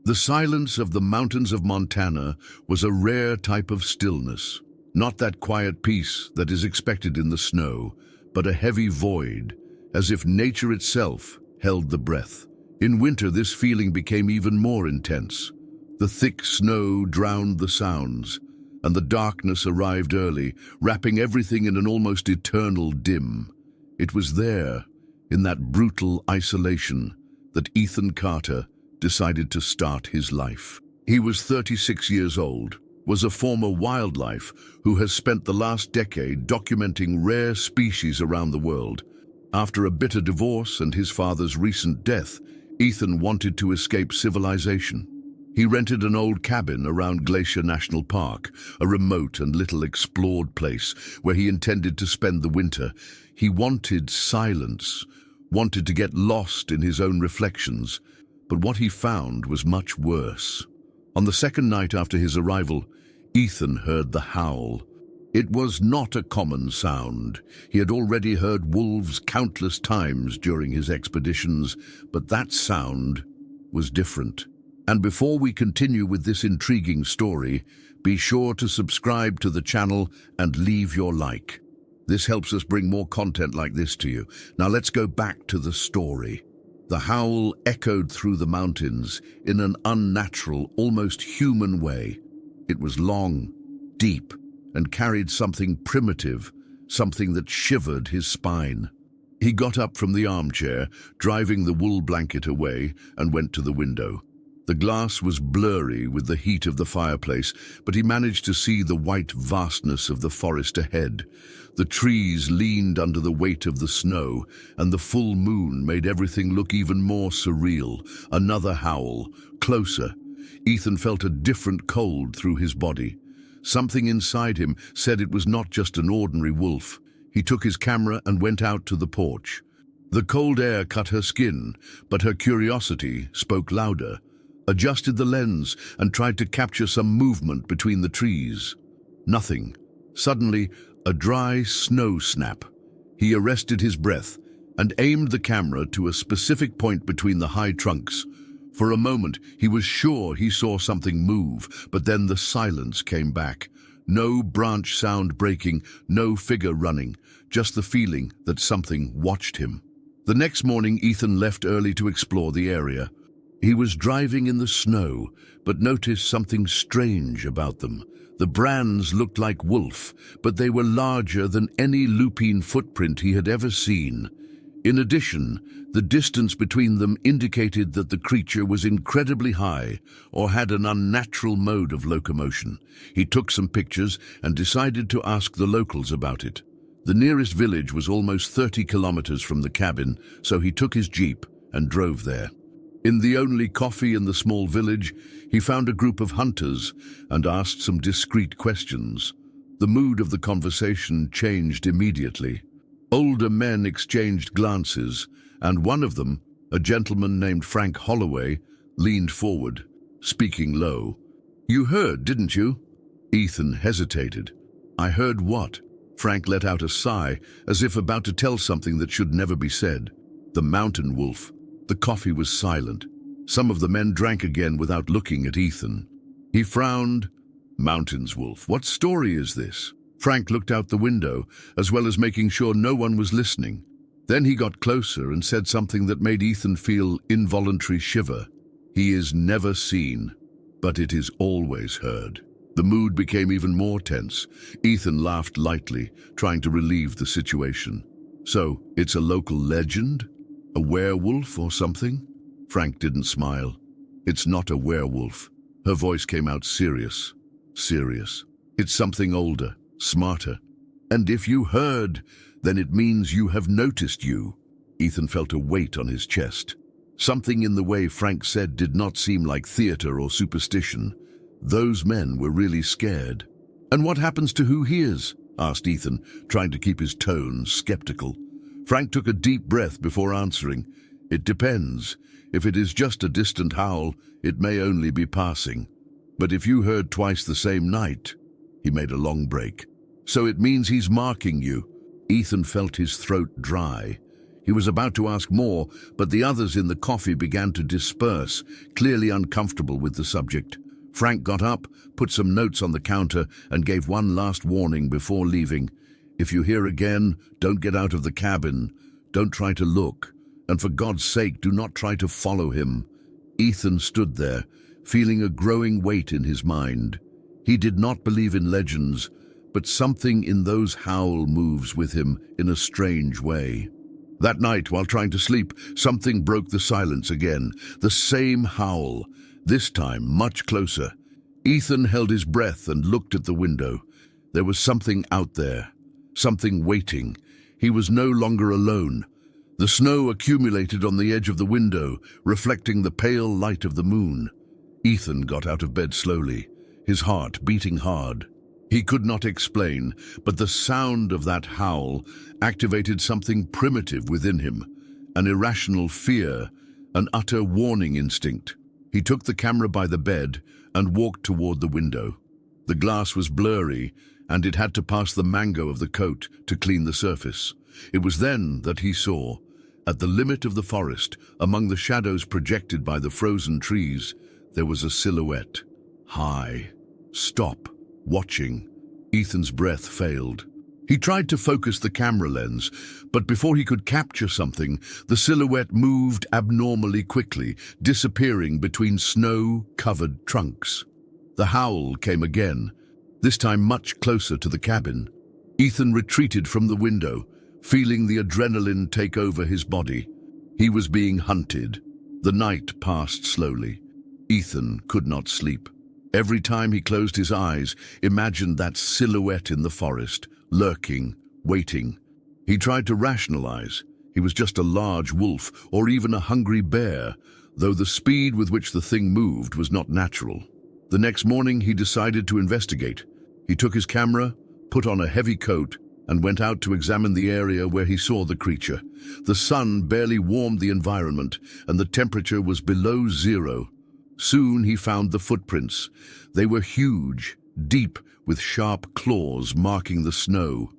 The silence of the mountains of Montana was a rare type of stillness. Not that quiet peace that is expected in the snow, but a heavy void, as if nature itself held the breath. In winter, this feeling became even more intense. The thick snow drowned the sounds, and the darkness arrived early, wrapping everything in an almost eternal dim. It was there, in that brutal isolation, that Ethan Carter decided to start his life. He was 36 years old, was a former wildlife who has spent the last decade documenting rare species around the world. After a bitter divorce and his father's recent death, Ethan wanted to escape civilization. He rented an old cabin around Glacier National Park, a remote and little explored place where he intended to spend the winter. He wanted silence, wanted to get lost in his own reflections, but what he found was much worse. On the second night after his arrival, Ethan heard the howl. It was not a common sound. He had already heard wolves countless times during his expeditions, but that sound was different. And before we continue with this intriguing story, be sure to subscribe to the channel and leave your like. This helps us bring more content like this to you. Now let's go back to the story. The howl echoed through the mountains in an unnatural, almost human way. It was long, deep, and carried something primitive, something that shivered his spine. He got up from the armchair, driving the wool blanket away, and went to the window. The glass was blurry with the heat of the fireplace, but he managed to see the white vastness of the forest ahead. The trees leaned under the weight of the snow, and the full moon made everything look even more surreal. Another howl, closer. Ethan felt a different cold through his body. Something inside him said it was not just an ordinary wolf. He took his camera and went out to the porch. The cold air cut her skin, but her curiosity spoke louder. Adjusted the lens and tried to capture some movement between the trees. Nothing. Suddenly, a dry snow snap. He arrested his breath and aimed the camera to a specific point between the high trunks. For a moment, he was sure he saw something move, but then the silence came back. No branch sound breaking, no figure running, just the feeling that something watched him. The next morning, Ethan left early to explore the area. He was driving in the snow, but noticed something strange about them. The brands looked like wolf, but they were larger than any lupine footprint he had ever seen. In addition, the distance between them indicated that the creature was incredibly high or had an unnatural mode of locomotion. He took some pictures and decided to ask the locals about it. The nearest village was almost 30 kilometers from the cabin, so he took his jeep and drove there. In the only coffee in the small village, he found a group of hunters and asked some discreet questions. The mood of the conversation changed immediately. Older men exchanged glances, and one of them, a gentleman named Frank Holloway, leaned forward, speaking low. "You heard, didn't you?" Ethan hesitated. "I heard what?" Frank let out a sigh, as if about to tell something that should never be said. "The mountain wolf." The coffee was silent. Some of the men drank again without looking at Ethan. He frowned. "Mountains wolf, what story is this?" Frank looked out the window, as well as making sure no one was listening. Then he got closer and said something that made Ethan feel involuntary shiver. "He is never seen, but it is always heard." The mood became even more tense. Ethan laughed lightly, trying to relieve the situation. "So, it's a local legend? A werewolf or something?" Frank didn't smile. "It's not a werewolf." Her voice came out serious. Serious. "It's something older, smarter. And if you heard, then it means you have noticed you." Ethan felt a weight on his chest. Something in the way Frank said did not seem like theater or superstition. Those men were really scared. "And what happens to who hears?" asked Ethan, trying to keep his tone skeptical. Frank took a deep breath before answering. "It depends. If it is just a distant howl, it may only be passing. But if you heard twice the same night..." He made a long break. "So it means he's marking you." Ethan felt his throat dry. He was about to ask more, but the others in the coffee began to disperse, clearly uncomfortable with the subject. Frank got up, put some notes on the counter, and gave one last warning before leaving. "If you hear again, don't get out of the cabin. Don't try to look. And for God's sake, do not try to follow him." Ethan stood there, feeling a growing weight in his mind. He did not believe in legends, but something in those howl moves with him in a strange way. That night, while trying to sleep, something broke the silence again. The same howl, this time much closer. Ethan held his breath and looked at the window. There was something out there, something waiting. He was no longer alone. The snow accumulated on the edge of the window, reflecting the pale light of the moon. Ethan got out of bed slowly, his heart beating hard. He could not explain, but the sound of that howl activated something primitive within him, an irrational fear, an utter warning instinct. He took the camera by the bed and walked toward the window. The glass was blurry, and it had to pass the mango of the coat to clean the surface. It was then that he saw, at the limit of the forest, among the shadows projected by the frozen trees, there was a silhouette. High. Stop. Watching. Ethan's breath failed. He tried to focus the camera lens, but before he could capture something, the silhouette moved abnormally quickly, disappearing between snow-covered trunks. The howl came again, this time much closer to the cabin. Ethan retreated from the window, feeling the adrenaline take over his body. He was being hunted. The night passed slowly. Ethan could not sleep. Every time he closed his eyes, imagined that silhouette in the forest, lurking, waiting. He tried to rationalize. He was just a large wolf or even a hungry bear, though the speed with which the thing moved was not natural. The next morning he decided to investigate. He took his camera, put on a heavy coat, and went out to examine the area where he saw the creature. The sun barely warmed the environment, and the temperature was below zero. Soon he found the footprints. They were huge, deep, with sharp claws marking the snow.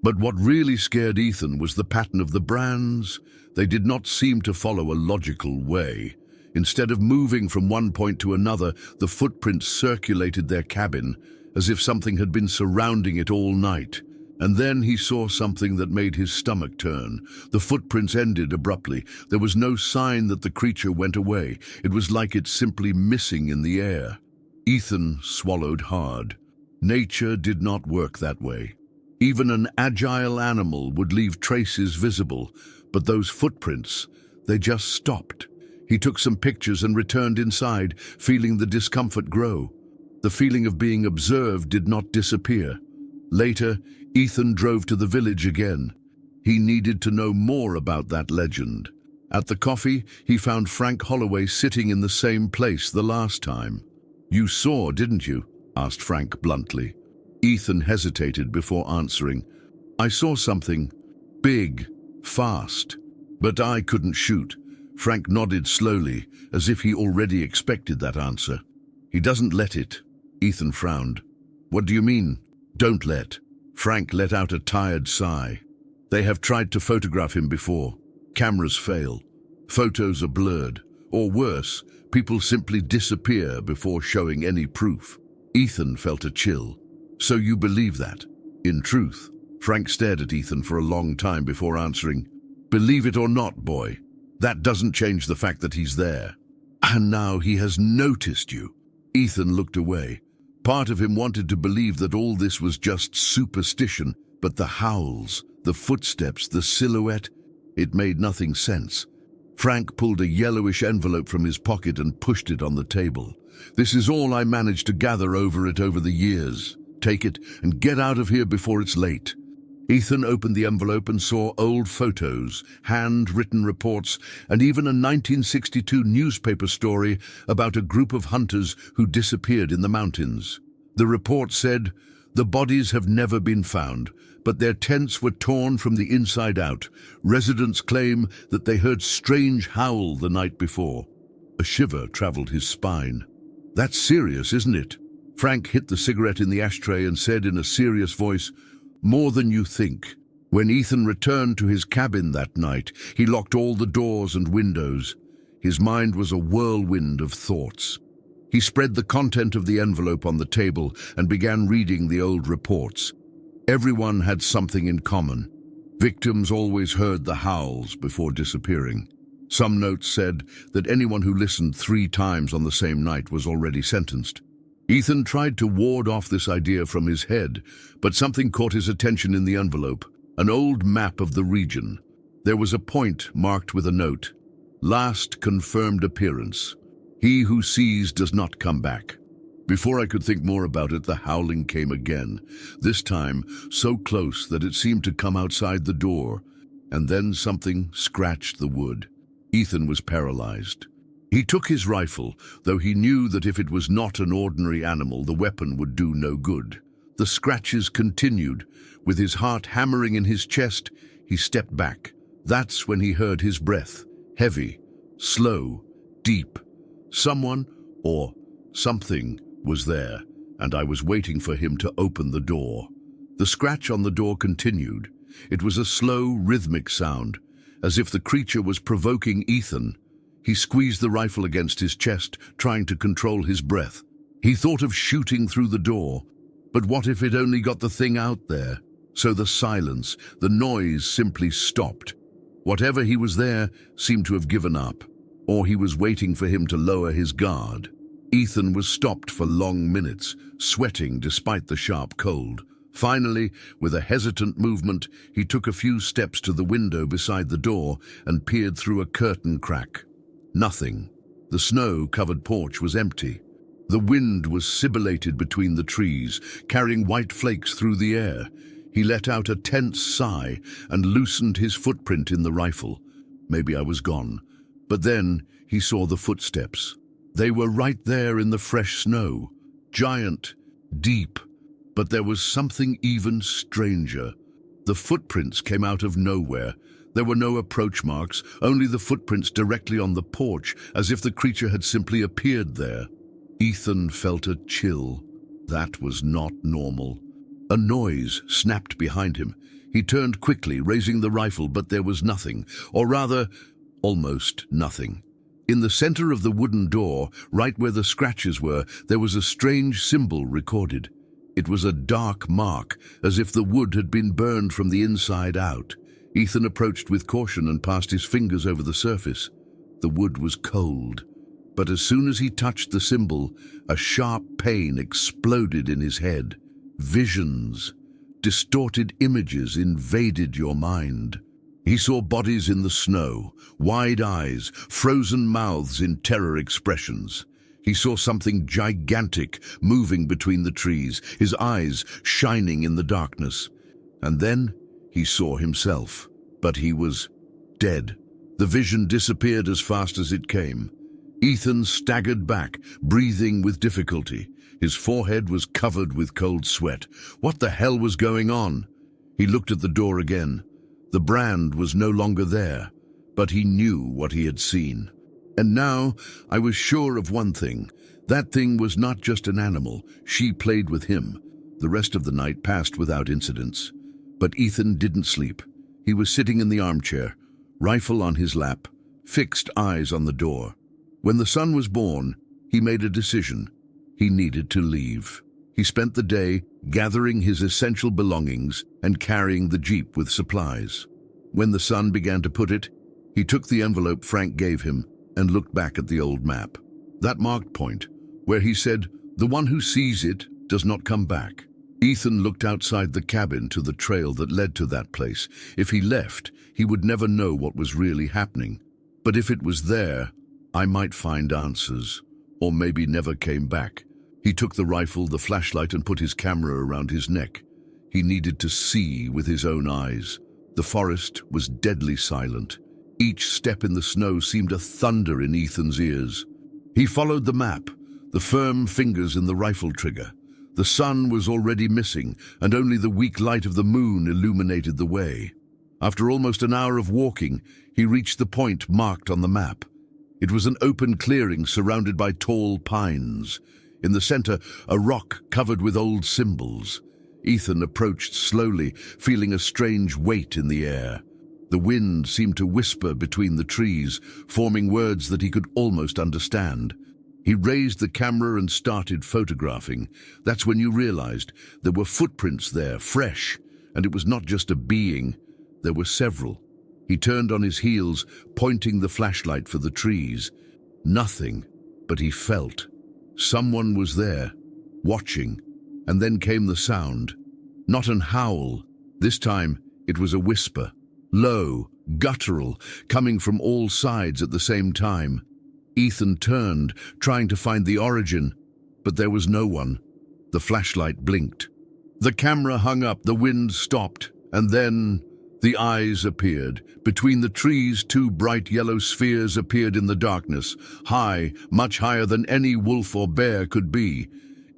But what really scared Ethan was the pattern of the brands. They did not seem to follow a logical way. Instead of moving from one point to another, the footprints circulated their cabin, as if something had been surrounding it all night. And then he saw something that made his stomach turn. The footprints ended abruptly. There was no sign that the creature went away. It was like it simply missing in the air. Ethan swallowed hard. Nature did not work that way. Even an agile animal would leave traces visible, but those footprints, they just stopped. He took some pictures and returned inside, feeling the discomfort grow. The feeling of being observed did not disappear. Later, Ethan drove to the village again. He needed to know more about that legend. At the coffee, he found Frank Holloway sitting in the same place the last time. "You saw, didn't you?" asked Frank bluntly. Ethan hesitated before answering. "I saw something. Big. Fast. But I couldn't shoot." Frank nodded slowly, as if he already expected that answer. "He doesn't let it." Ethan frowned. "What do you mean, don't let?" Frank let out a tired sigh. "They have tried to photograph him before. Cameras fail. Photos are blurred. Or worse, people simply disappear before showing any proof." Ethan felt a chill. "So you believe that?" "In truth." Frank stared at Ethan for a long time before answering. "Believe it or not, boy, that doesn't change the fact that he's there. And now he has noticed you." Ethan looked away. Part of him wanted to believe that all this was just superstition, but the howls, the footsteps, the silhouette, it made nothing sense. Frank pulled a yellowish envelope from his pocket and pushed it on the table. "This is all I managed to gather over the years. Take it and get out of here before it's late." Ethan opened the envelope and saw old photos, handwritten reports, and even a 1962 newspaper story about a group of hunters who disappeared in the mountains. The report said, "The bodies have never been found, but their tents were torn from the inside out. Residents claim that they heard strange howl the night before." A shiver traveled his spine. "That's serious, isn't it?" Frank hit the cigarette in the ashtray and said in a serious voice, "More than you think. When Ethan returned to his cabin that night, he locked all the doors and windows. His mind was a whirlwind of thoughts. He spread the content of the envelope on the table and began reading the old reports. Everyone had something in common. Victims always heard the howls before disappearing. Some notes said that anyone who listened 3 times on the same night was already sentenced. Ethan tried to ward off this idea from his head, but something caught his attention in the envelope, an old map of the region. There was a point marked with a note, "Last confirmed appearance. He who sees does not come back." Before I could think more about it, the howling came again, this time so close that it seemed to come outside the door, and then something scratched the wood. Ethan was paralyzed. He took his rifle, though he knew that if it was not an ordinary animal, the weapon would do no good. The scratches continued. With his heart hammering in his chest, he stepped back. That's when he heard his breath, heavy, slow, deep. Someone, or something, was there, and I was waiting for him to open the door. The scratch on the door continued. It was a slow, rhythmic sound, as if the creature was provoking Ethan. He squeezed the rifle against his chest, trying to control his breath. He thought of shooting through the door, but what if it only got the thing out there? So the silence, the noise simply stopped. Whatever he was there seemed to have given up, or he was waiting for him to lower his guard. Ethan was stopped for long minutes, sweating despite the sharp cold. Finally, with a hesitant movement, he took a few steps to the window beside the door and peered through a curtain crack. Nothing. The snow-covered porch was empty. The wind was sibilated between the trees, carrying white flakes through the air. He let out a tense sigh and loosened his footprint in the rifle. Maybe I was gone. But then he saw the footsteps. They were right there in the fresh snow, giant, deep. But there was something even stranger. The footprints came out of nowhere. There were no approach marks, only the footprints directly on the porch, as if the creature had simply appeared there. Ethan felt a chill. That was not normal. A noise snapped behind him. He turned quickly, raising the rifle, but there was nothing, or rather, almost nothing. In the center of the wooden door, right where the scratches were, there was a strange symbol recorded. It was a dark mark, as if the wood had been burned from the inside out. Ethan approached with caution and passed his fingers over the surface. The wood was cold, but as soon as he touched the symbol, a sharp pain exploded in his head. Visions, distorted images invaded your mind. He saw bodies in the snow, wide eyes, frozen mouths in terror expressions. He saw something gigantic moving between the trees, his eyes shining in the darkness. And then he saw himself, but he was dead. The vision disappeared as fast as it came. Ethan staggered back, breathing with difficulty. His forehead was covered with cold sweat. What the hell was going on? He looked at the door again. The brand was no longer there, but he knew what he had seen. And now I was sure of one thing. That thing was not just an animal. She played with him. The rest of the night passed without incidents. But Ethan didn't sleep. He was sitting in the armchair, rifle on his lap, fixed eyes on the door. When the son was born, he made a decision. He needed to leave. He spent the day gathering his essential belongings and carrying the jeep with supplies. When the sun began to put it, he took the envelope Frank gave him and looked back at the old map. That marked point, where he said, "The one who sees it does not come back." Ethan looked outside the cabin to the trail that led to that place. If he left, he would never know what was really happening. But if it was there, I might find answers, or maybe never came back. He took the rifle, the flashlight, and put his camera around his neck. He needed to see with his own eyes. The forest was deadly silent. Each step in the snow seemed a thunder in Ethan's ears. He followed the map, the firm fingers in the rifle trigger. The sun was already missing, and only the weak light of the moon illuminated the way. After almost an hour of walking, he reached the point marked on the map. It was an open clearing surrounded by tall pines. In the center, a rock covered with old symbols. Ethan approached slowly, feeling a strange weight in the air. The wind seemed to whisper between the trees, forming words that he could almost understand. He raised the camera and started photographing. That's when you realized there were footprints there, fresh, and it was not just a being. There were several. He turned on his heels, pointing the flashlight for the trees. Nothing, but he felt. Someone was there, watching, and then came the sound. Not an howl. This time, it was a whisper. Low, guttural, coming from all sides at the same time. Ethan turned, trying to find the origin, but there was no one. The flashlight blinked. The camera hung up, the wind stopped, and then the eyes appeared. Between the trees, two bright yellow spheres appeared in the darkness, high, much higher than any wolf or bear could be.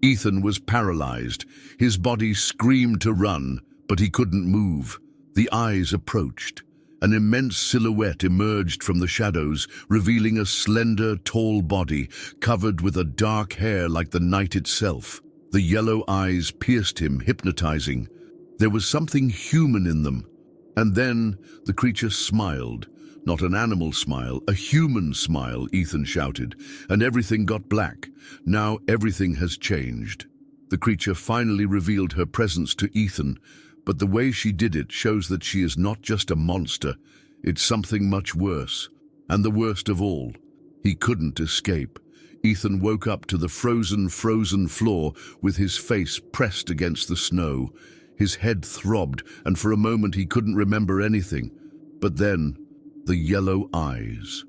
Ethan was paralyzed. His body screamed to run, but he couldn't move. The eyes approached. An immense silhouette emerged from the shadows, revealing a slender, tall body, covered with a dark hair like the night itself. The yellow eyes pierced him, hypnotizing. There was something human in them. And then the creature smiled. Not an animal smile, a human smile, Ethan shouted, and everything got black. Now everything has changed. The creature finally revealed her presence to Ethan, but the way she did it shows that she is not just a monster, it's something much worse. And the worst of all, he couldn't escape. Ethan woke up to the frozen floor with his face pressed against the snow. His head throbbed, and for a moment he couldn't remember anything. But then, the yellow eyes,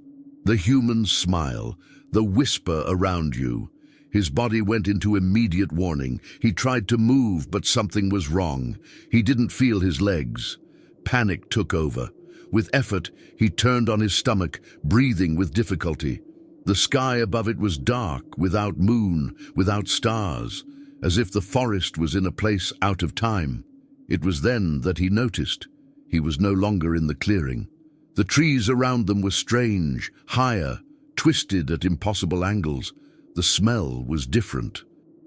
the human smile, the whisper around you. His body went into immediate warning. He tried to move, but something was wrong. He didn't feel his legs. Panic took over. With effort, he turned on his stomach, breathing with difficulty. The sky above it was dark, without moon, without stars, as if the forest was in a place out of time. It was then that he noticed he was no longer in the clearing. The trees around them were strange, higher, twisted at impossible angles. The smell was different.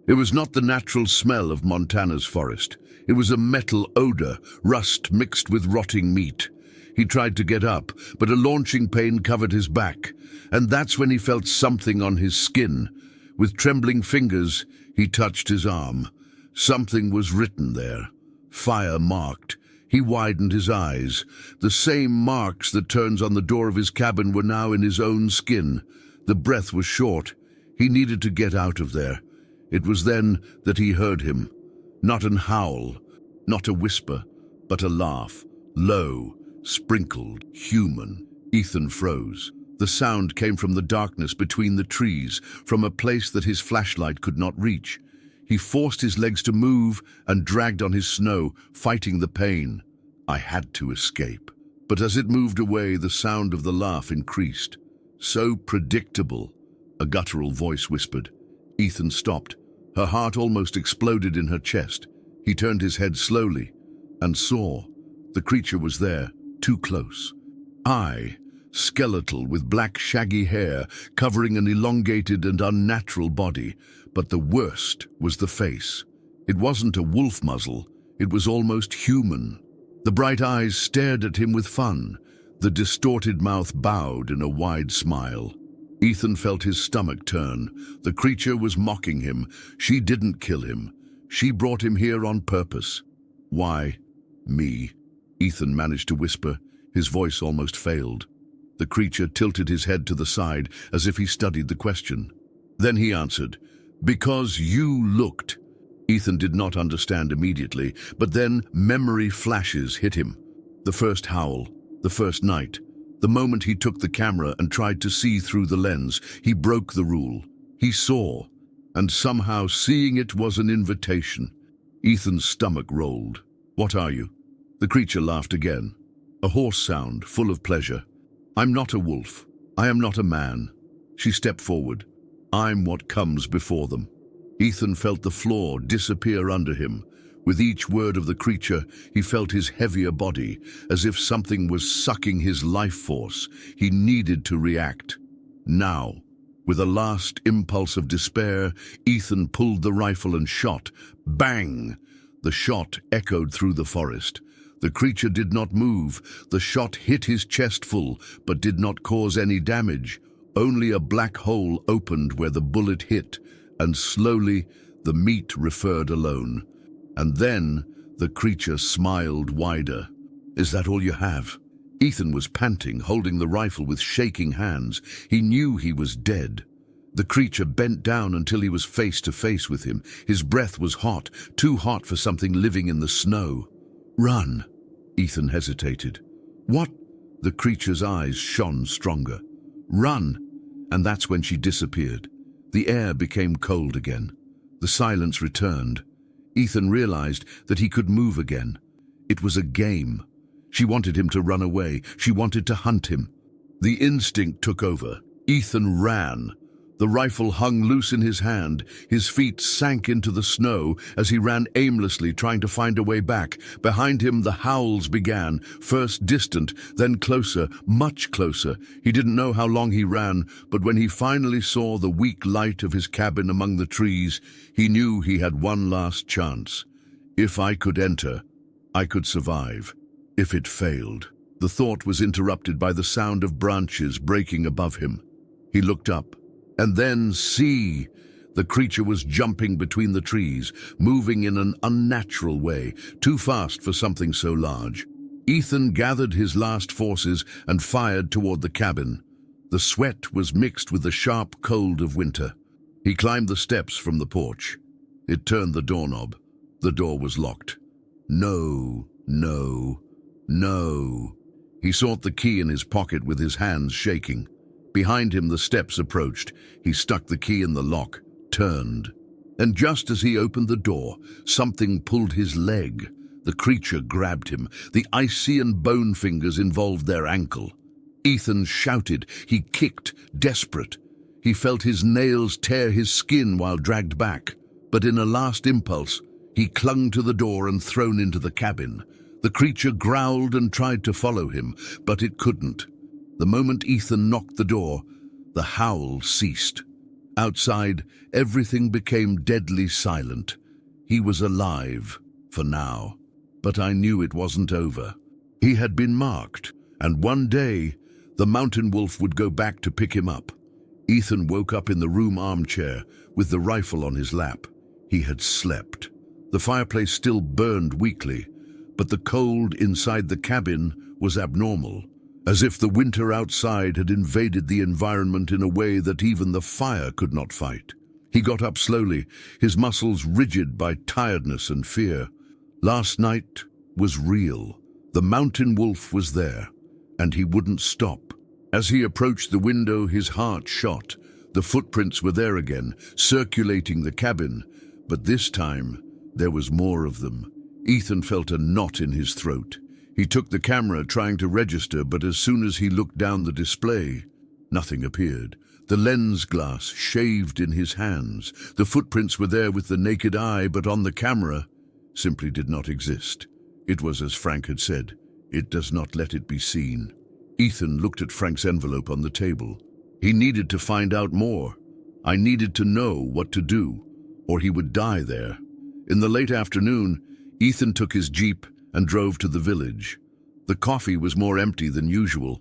It was not the natural smell of Montana's forest. It was a metal odor, rust mixed with rotting meat. He tried to get up, but a launching pain covered his back, and that's when he felt something on his skin. With trembling fingers, he touched his arm. Something was written there, fire marked. He widened his eyes. The same marks that turns on the door of his cabin were now in his own skin. The breath was short. He needed to get out of there. It was then that he heard him. Not an howl, not a whisper, but a laugh, low, sprinkled, human. Ethan froze. The sound came from the darkness between the trees, from a place that his flashlight could not reach. He forced his legs to move and dragged on his snow, fighting the pain. I had to escape. But as it moved away, the sound of the laugh increased. So predictable, a guttural voice whispered. Ethan stopped. Her heart almost exploded in her chest. He turned his head slowly and saw. The creature was there, too close. Skeletal with black shaggy hair covering an elongated and unnatural body, but the worst was the face. It wasn't a wolf muzzle, it was almost human. The bright eyes stared at him with fun. The distorted mouth bowed in a wide smile. Ethan felt his stomach turn. The creature was mocking him. She didn't kill him. She brought him here on purpose. Why, me? Ethan managed to whisper. His voice almost failed. The creature tilted his head to the side as if he studied the question. Then he answered, "Because you looked." Ethan did not understand immediately, but then memory flashes hit him. The first howl, the first night, the moment he took the camera and tried to see through the lens. He broke the rule. He saw, and somehow seeing it was an invitation. Ethan's stomach rolled. "What are you?" The creature laughed again. A hoarse sound, full of pleasure. "I'm not a wolf. I am not a man." She stepped forward. "I'm what comes before them." Ethan felt the floor disappear under him. With each word of the creature, he felt his heavier body, as if something was sucking his life force. He needed to react. Now, with a last impulse of despair, Ethan pulled the rifle and shot. Bang! The shot echoed through the forest. The creature did not move. The shot hit his chest full, but did not cause any damage. Only a black hole opened where the bullet hit, and slowly the meat referred alone. And then the creature smiled wider. "Is that all you have?" Ethan was panting, holding the rifle with shaking hands. He knew he was dead. The creature bent down until he was face to face with him. His breath was hot, too hot for something living in the snow. "Run!" Ethan hesitated. "What?" The creature's eyes shone stronger. "Run!" And that's when she disappeared. The air became cold again. The silence returned. Ethan realized that he could move again. It was a game. She wanted him to run away. She wanted to hunt him. The instinct took over. Ethan ran. The rifle hung loose in his hand. His feet sank into the snow as he ran aimlessly, trying to find a way back. Behind him, the howls began, first distant, then closer, much closer. He didn't know how long he ran, but when he finally saw the weak light of his cabin among the trees, he knew he had one last chance. If I could enter, I could survive. If it failed. The thought was interrupted by the sound of branches breaking above him. He looked up. And then see! The creature was jumping between the trees, moving in an unnatural way, too fast for something so large. Ethan gathered his last forces and fired toward the cabin. The sweat was mixed with the sharp cold of winter. He climbed the steps from the porch. It turned the doorknob. The door was locked. No, no, no. He sought the key in his pocket with his hands shaking. Behind him, the steps approached. He stuck the key in the lock, turned. And just as he opened the door, something pulled his leg. The creature grabbed him. The icy and bone fingers involved their ankle. Ethan shouted. He kicked, desperate. He felt his nails tear his skin while dragged back. But in a last impulse, he clung to the door and thrown into the cabin. The creature growled and tried to follow him, but it couldn't. The moment Ethan knocked the door, the howl ceased. Outside, everything became deadly silent. He was alive, for now. But I knew it wasn't over. He had been marked, and one day, the mountain wolf would go back to pick him up. Ethan woke up in the room armchair, with the rifle on his lap. He had slept. The fireplace still burned weakly, but the cold inside the cabin was abnormal. As if the winter outside had invaded the environment in a way that even the fire could not fight. He got up slowly, his muscles rigid by tiredness and fear. Last night was real. The mountain wolf was there, and he wouldn't stop. As he approached the window, his heart shot. The footprints were there again, circulating the cabin, but this time there was more of them. Ethan felt a knot in his throat. He took the camera, trying to register, but as soon as he looked down the display, nothing appeared. The lens glass shaved in his hands. The footprints were there with the naked eye, but on the camera simply did not exist. It was as Frank had said. It does not let it be seen. Ethan looked at Frank's envelope on the table. He needed to find out more. I needed to know what to do, or he would die there. In the late afternoon, Ethan took his jeep and drove to the village. The coffee was more empty than usual.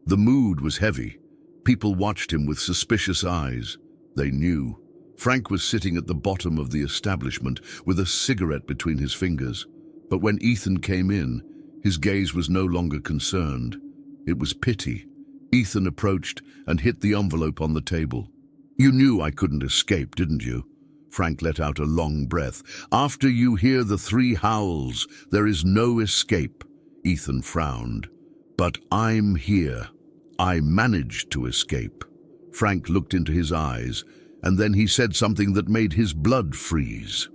The mood was heavy. People watched him with suspicious eyes. They knew. Frank was sitting at the bottom of the establishment with a cigarette between his fingers. But when Ethan came in, his gaze was no longer concerned. It was pity. Ethan approached and hit the envelope on the table. "You knew I couldn't escape, didn't you?" Frank let out a long breath. "After you hear the 3 howls, there is no escape." Ethan frowned. "But I'm here. I managed to escape." Frank looked into his eyes, and then he said something that made his blood freeze.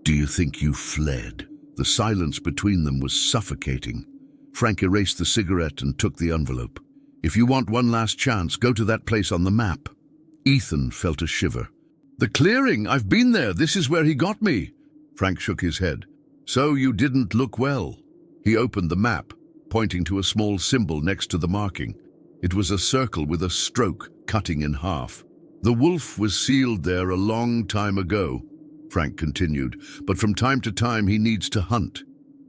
"Do you think you fled?" The silence between them was suffocating. Frank erased the cigarette and took the envelope. "If you want one last chance, go to that place on the map." Ethan felt a shiver. "The clearing! I've been there! This is where he got me!" Frank shook his head. "So you didn't look well." He opened the map, pointing to a small symbol next to the marking. It was a circle with a stroke cutting in half. "The wolf was sealed there a long time ago." Frank continued, "but from time to time he needs to hunt.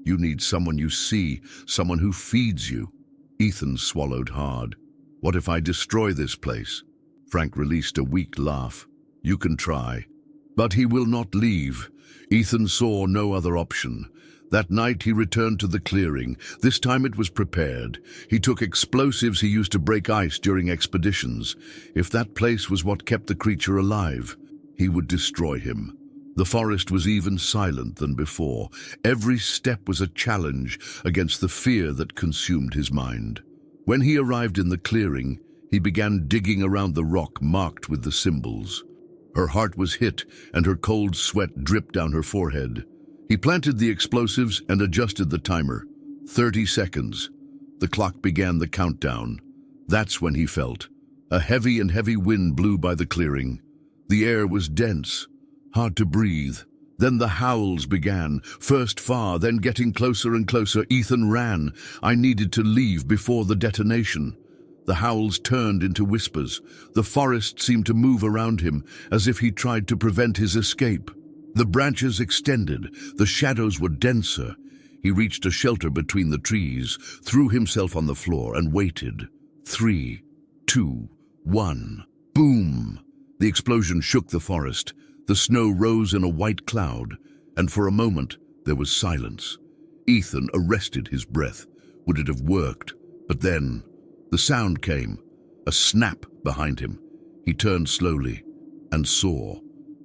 You need someone you see, someone who feeds you." Ethan swallowed hard. "What if I destroy this place?" Frank released a weak laugh. "You can try." But he will not leave. Ethan saw no other option. That night he returned to the clearing. This time it was prepared. He took explosives he used to break ice during expeditions. If that place was what kept the creature alive, he would destroy him. The forest was even silent than before. Every step was a challenge against the fear that consumed his mind. When he arrived in the clearing, he began digging around the rock marked with the symbols. Her heart was hit, and her cold sweat dripped down her forehead. He planted the explosives and adjusted the timer. 30 seconds. The clock began the countdown. That's when he felt. A heavy wind blew by the clearing. The air was dense, hard to breathe. Then the howls began, first far, then getting closer and closer. Ethan ran. I needed to leave before the detonation. The howls turned into whispers. The forest seemed to move around him, as if he tried to prevent his escape. The branches extended. The shadows were denser. He reached a shelter between the trees, threw himself on the floor, and waited. 3, 2, 1. Boom! The explosion shook the forest. The snow rose in a white cloud, and for a moment there was silence. Ethan arrested his breath. Would it have worked? But then the sound came, a snap behind him. He turned slowly and saw.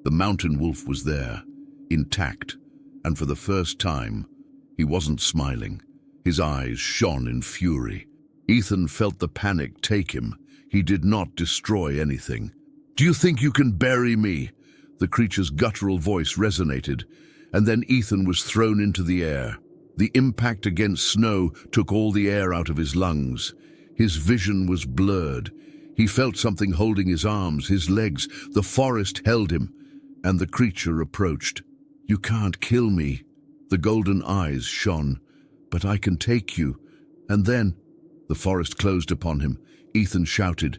The mountain wolf was there, intact, and for the first time, he wasn't smiling. His eyes shone in fury. Ethan felt the panic take him. He did not destroy anything. "Do you think you can bury me?" The creature's guttural voice resonated, and then Ethan was thrown into the air. The impact against snow took all the air out of his lungs. His vision was blurred. He felt something holding his arms, his legs. The forest held him, and the creature approached. "You can't kill me." The golden eyes shone. "But I can take you." And then the forest closed upon him. Ethan shouted,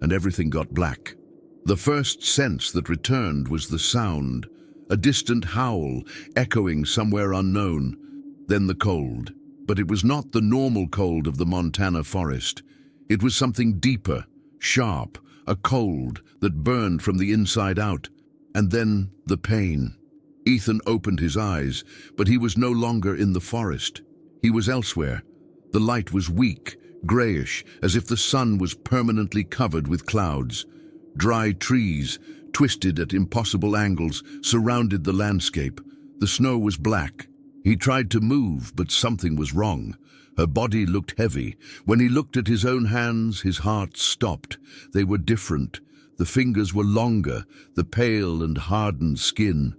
and everything got black. The first sense that returned was the sound, a distant howl echoing somewhere unknown. Then the cold. But it was not the normal cold of the Montana forest. It was something deeper, sharp, a cold that burned from the inside out. And then the pain. Ethan opened his eyes, but he was no longer in the forest. He was elsewhere. The light was weak, grayish, as if the sun was permanently covered with clouds. Dry trees, twisted at impossible angles, surrounded the landscape. The snow was black. He tried to move, but something was wrong. Her body looked heavy. When he looked at his own hands, his heart stopped. They were different. The fingers were longer, the pale and hardened skin.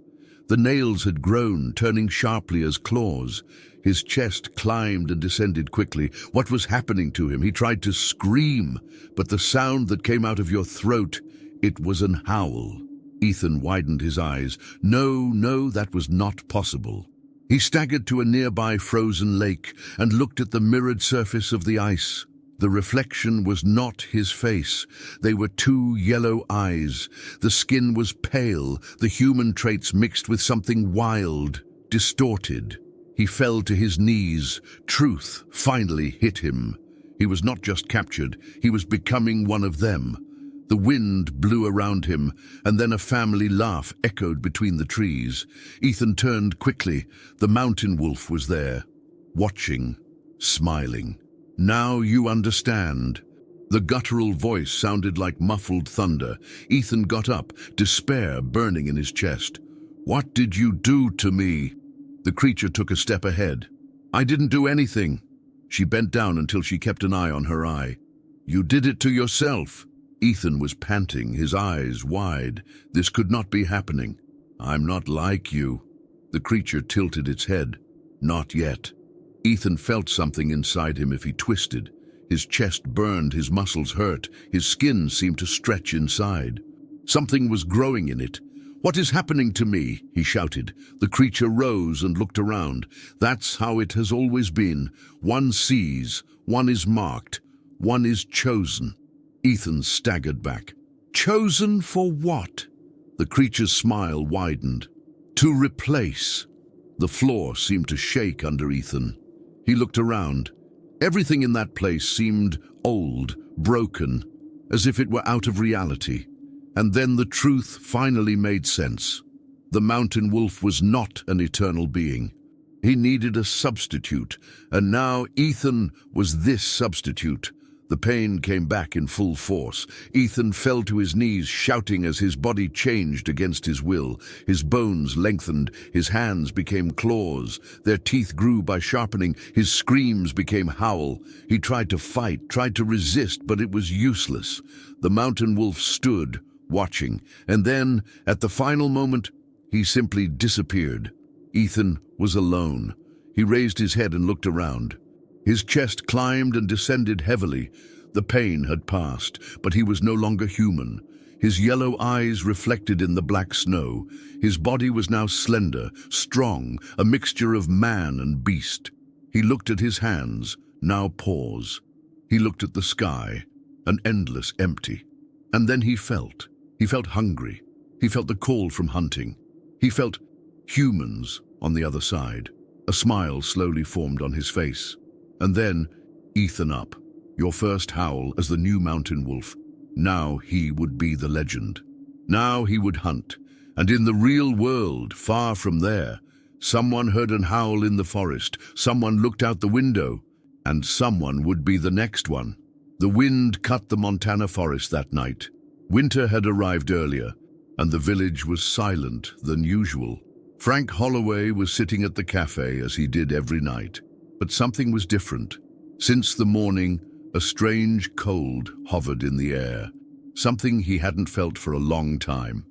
The nails had grown, turning sharply as claws. His chest climbed and descended quickly. What was happening to him? He tried to scream, but the sound that came out of your throat, it was an howl. Ethan widened his eyes. No, that was not possible. He staggered to a nearby frozen lake and looked at the mirrored surface of the ice. The reflection was not his face. They were two yellow eyes. The skin was pale, the human traits mixed with something wild, distorted. He fell to his knees. Truth finally hit him. He was not just captured, he was becoming one of them. The wind blew around him, and then a family laugh echoed between the trees. Ethan turned quickly. The mountain wolf was there, watching, smiling. "Now you understand." The guttural voice sounded like muffled thunder. Ethan got up, despair burning in his chest. "What did you do to me?" The creature took a step ahead. "I didn't do anything." She bent down until she kept an eye on her eye. "You did it to yourself." Ethan was panting, his eyes wide. This could not be happening. "I'm not like you." The creature tilted its head. "Not yet." Ethan felt something inside him if he twisted. His chest burned, his muscles hurt, his skin seemed to stretch inside. Something was growing in it. "What is happening to me?" he shouted. The creature rose and looked around. "That's how it has always been. One sees, one is marked, one is chosen." Ethan staggered back. "Chosen for what?" The creature's smile widened. To replace. The floor seemed to shake under Ethan. He looked around. Everything in that place seemed old, broken, as if it were out of reality. And then the truth finally made sense. The mountain wolf was not an eternal being. He needed a substitute, and now Ethan was this substitute. The pain came back in full force. Ethan fell to his knees, shouting as his body changed against his will. His bones lengthened, his hands became claws. Their teeth grew by sharpening, his screams became howl. He tried to fight, tried to resist, but it was useless. The mountain wolf stood, watching, and then, at the final moment, he simply disappeared. Ethan was alone. He raised his head and looked around. His chest climbed and descended heavily. The pain had passed, but he was no longer human. His yellow eyes reflected in the black snow. His body was now slender, strong, a mixture of man and beast. He looked at his hands, now paws. He looked at the sky, an endless empty. And then he felt hungry. He felt the call from hunting. He felt humans on the other side. A smile slowly formed on his face. And then, Ethan up, your first howl as the new mountain wolf. Now he would be the legend. Now he would hunt. And in the real world, far from there, someone heard an howl in the forest, someone looked out the window, and someone would be the next one. The wind cut the Montana forest that night. Winter had arrived earlier, and the village was silent than usual. Frank Holloway was sitting at the cafe as he did every night. But something was different. Since the morning, a strange cold hovered in the air, something he hadn't felt for a long time.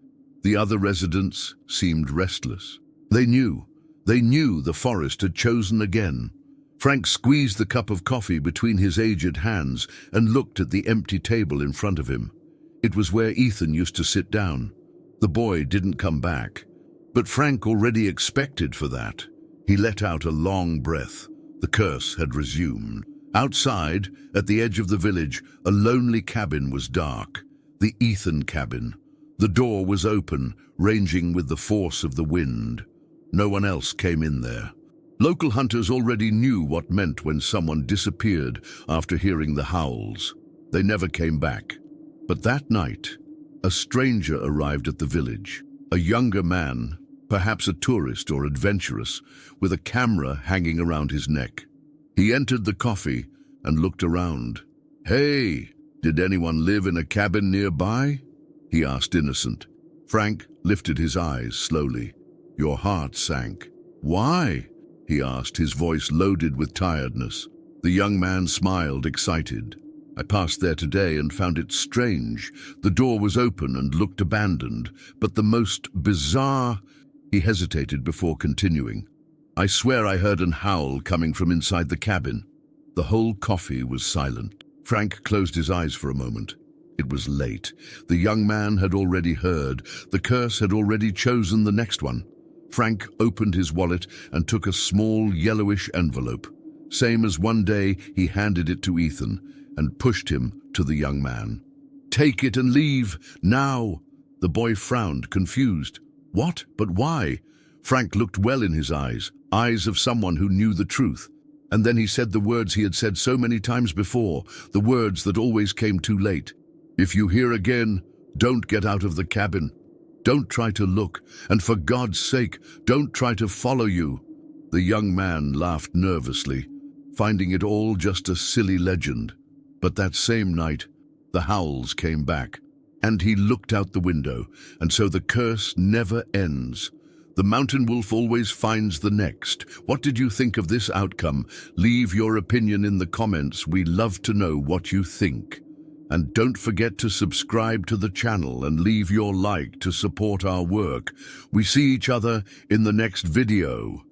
The other residents seemed restless. They knew the forest had chosen again. Frank squeezed the cup of coffee between his aged hands and looked at the empty table in front of him. It was where Ethan used to sit down. The boy didn't come back, but Frank already expected for that. He let out a long breath. The curse had resumed. Outside, at the edge of the village, a lonely cabin was dark. The Ethan cabin. The door was open, ranging with the force of the wind. No one else came in there. Local hunters already knew what meant when someone disappeared after hearing the howls. They never came back. But that night, a stranger arrived at the village. A younger man, perhaps a tourist or adventurous, with a camera hanging around his neck. He entered the coffee and looked around. "Hey, did anyone live in a cabin nearby?" he asked innocent. Frank lifted his eyes slowly. Your heart sank. "Why?" he asked, his voice loaded with tiredness. The young man smiled, excited. "I passed there today and found it strange. The door was open and looked abandoned, but the most bizarre..." He hesitated before continuing. "I swear I heard an howl coming from inside the cabin." The whole coffee was silent. Frank closed his eyes for a moment. It was late. The young man had already heard. The curse had already chosen the next one. Frank opened his wallet and took a small yellowish envelope, same as one day he handed it to Ethan, and pushed him to the young man. "Take it and leave, now!" The boy frowned, confused. "What? But why?" Frank looked well in his eyes of someone who knew the truth. And then he said the words he had said so many times before, the words that always came too late. "If you hear again, don't get out of the cabin. Don't try to look, and for God's sake, don't try to follow you." The young man laughed nervously, finding it all just a silly legend. But that same night, the howls came back, and he looked out the window, and so the curse never ends. The mountain wolf always finds the next. What did you think of this outcome? Leave your opinion in the comments. We love to know what you think. And don't forget to subscribe to the channel and leave your like to support our work. We see each other in the next video.